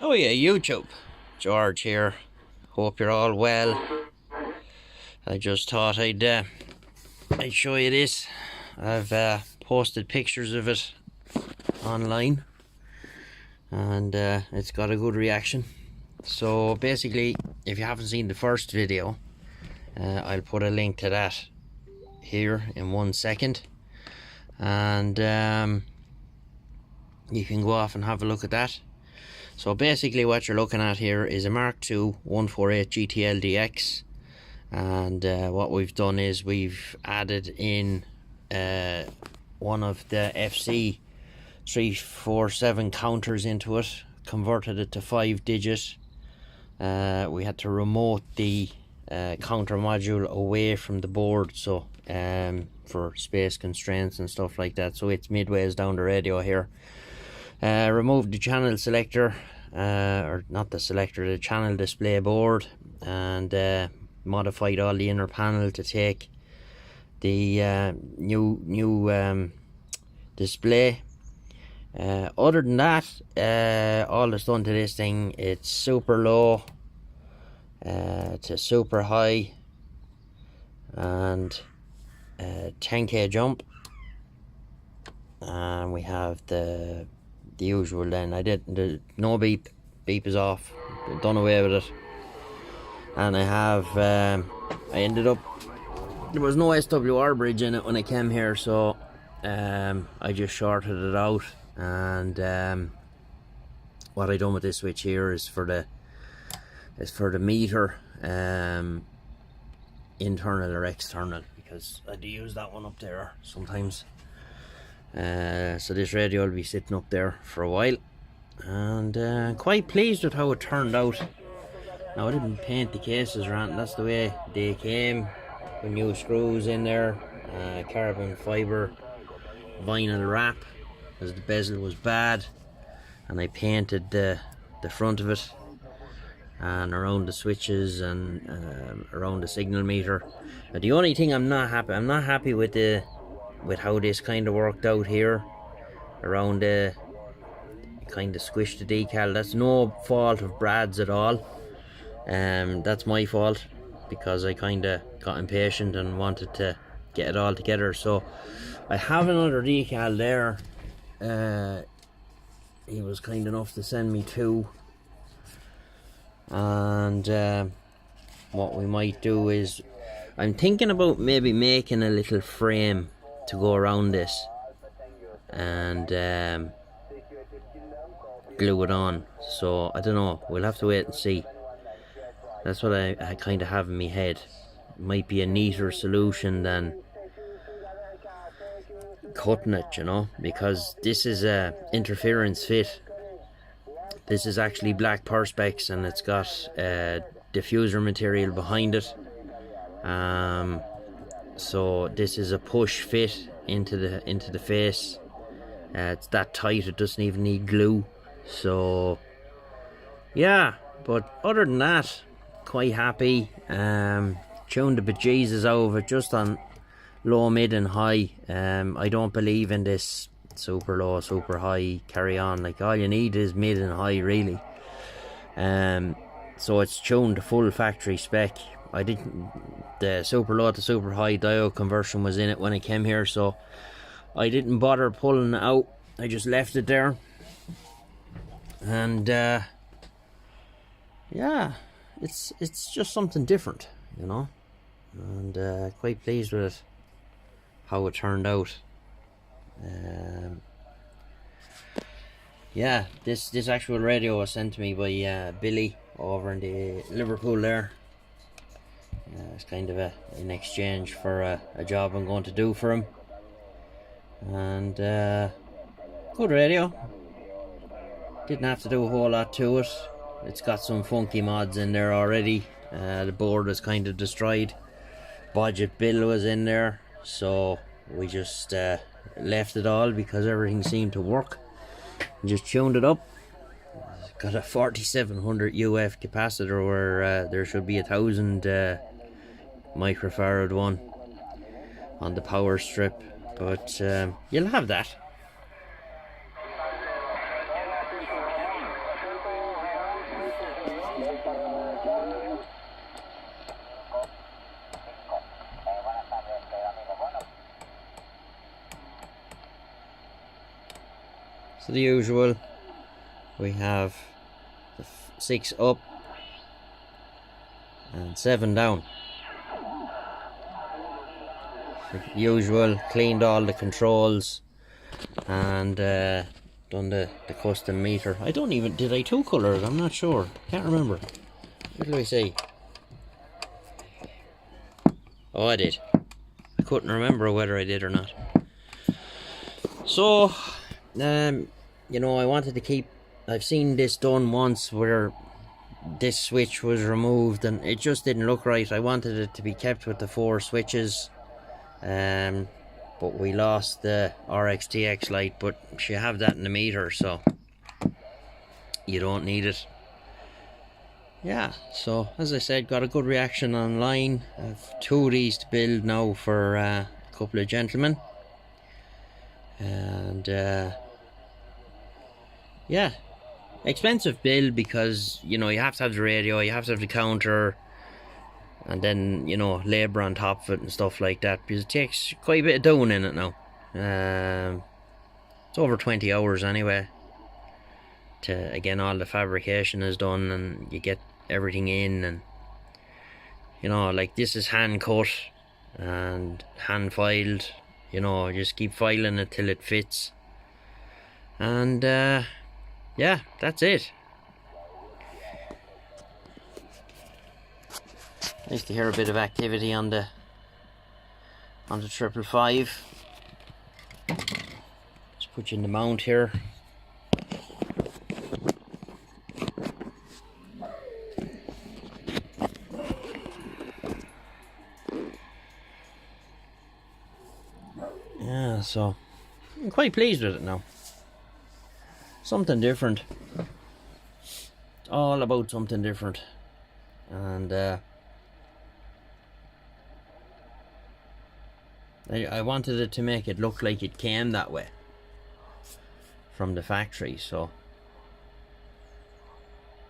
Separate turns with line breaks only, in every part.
Oh yeah, YouTube. George here. Hope you're all well. I just thought I'd show you this. I've posted pictures of it online, and it's got a good reaction. So basically, if you haven't seen the first video, I'll put a link to that here in 1 second, and you can go off and have a look at that. So basically what you're looking at here is a Mark II 148 GTL-DX, and what we've done is we've added in one of the FC 347 counters into it, converted it to 5-digit. We had to remote the counter module away from the board, so for space constraints and stuff like that, so it's midways down the radio here. Removed the channel selector, or not the selector, the channel display board, and modified all the inner panel to take the new display. Other than that, all that's done to this thing, it's super low to super high, and 10k jump, and we have the usual. Then no beep is off, done away with it, and I have I ended up, there was no SWR bridge in it when I came here, so I just shorted it out, and what I done with this switch here is for the meter, internal or external, because I do use that one up there sometimes. So this radio will be sitting up there for a while, and quite pleased with how it turned out. Now, I didn't paint the cases around, that's the way they came, with new screws in there, carbon fibre vinyl wrap, as the bezel was bad, and I painted the front of it and around the switches and around the signal meter. But the only thing I'm not happy with how this kind of worked out here around the kind of squished the decal. That's no fault of Brad's at all, that's my fault, because I kind of got impatient and wanted to get it all together. So I have another decal there. He was kind enough to send me two, and what we might do is, I'm thinking about maybe making a little frame to go around this and glue it on. So I don't know, we'll have to wait and see. That's what I kind of have in my head. It might be a neater solution than cutting it, you know, because this is a interference fit. This is actually black perspex, and it's got diffuser material behind it. So this is a push fit into the face. It's that tight, it doesn't even need glue. So yeah, but other than that, quite happy. Tuned the bejesus out of it just on low, mid and high. I don't believe in this super low, super high carry on. Like, all you need is mid and high, really. So it's tuned to full factory spec. The super low to super high diode conversion was in it when I came here, so I didn't bother pulling it out. I just left it there, and yeah, it's just something different, you know, and quite pleased with it, how it turned out. Yeah, this actual radio was sent to me by Billy over in the Liverpool there. It's kind of in exchange for a job I'm going to do for him, and good radio. Didn't have to do a whole lot to it. It's got some funky mods in there already. The board was kind of destroyed. Budget bill was in there, so we just left it all because everything seemed to work. Just tuned it up. It's got a 4700 UF capacitor where there should be 1000 microfarad one on the power strip, but you'll have that. So the usual, we have the 6 up and 7 down. The usual, cleaned all the controls and done the custom meter. I don't even, did I 2 colours? I'm not sure, can't remember. What did I say? Oh, I did. I couldn't remember whether I did or not. So you know, I wanted to keep, I've seen this done once where this switch was removed and it just didn't look right. I wanted it to be kept with the 4 switches, but we lost the RXTX light, but you have that in the meter, so you don't need it. Yeah, so as I said, got a good reaction online. I've 2 of these to build now for a couple of gentlemen, and yeah, expensive build because, you know, you have to have the radio, you have to have the counter, and then, you know, labour on top of it and stuff like that, because it takes quite a bit of doing in it now. It's over 20 hours anyway to, again, all the fabrication is done and you get everything in, and, you know, like this is hand cut and hand filed, you know, just keep filing it till it fits, and yeah, that's it. Nice to hear a bit of activity on the 555. Let's put you in the mount here. Yeah, so I'm quite pleased with it now. Something different. It's all about something different, and I wanted it to make it look like it came that way from the factory. So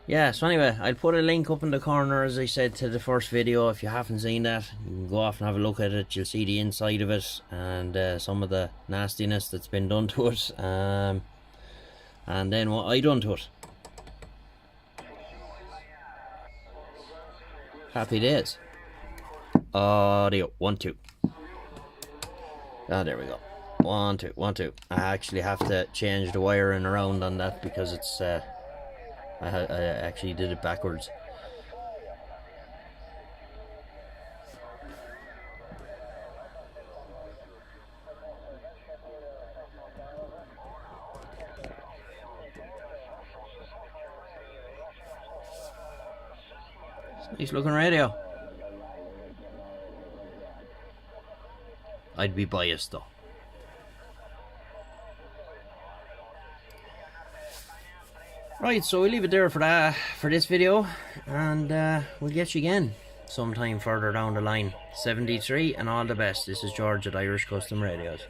yeah, so anyway, I'll put a link up in the corner, as I said, to the first video. If you haven't seen that, you can go off and have a look at it. You'll see the inside of it and some of the nastiness that's been done to it, and then what I done to it. Happy days. Audio 1 2. Ah, there we go. 1 2 1 2. I actually have to change the wiring around on that because it's I actually did it backwards. Nice looking radio. I'd be biased though. Right, so we'll leave it there for this video, and we'll get you again sometime further down the line. 73 and all the best. This is George at Irish Custom Radios.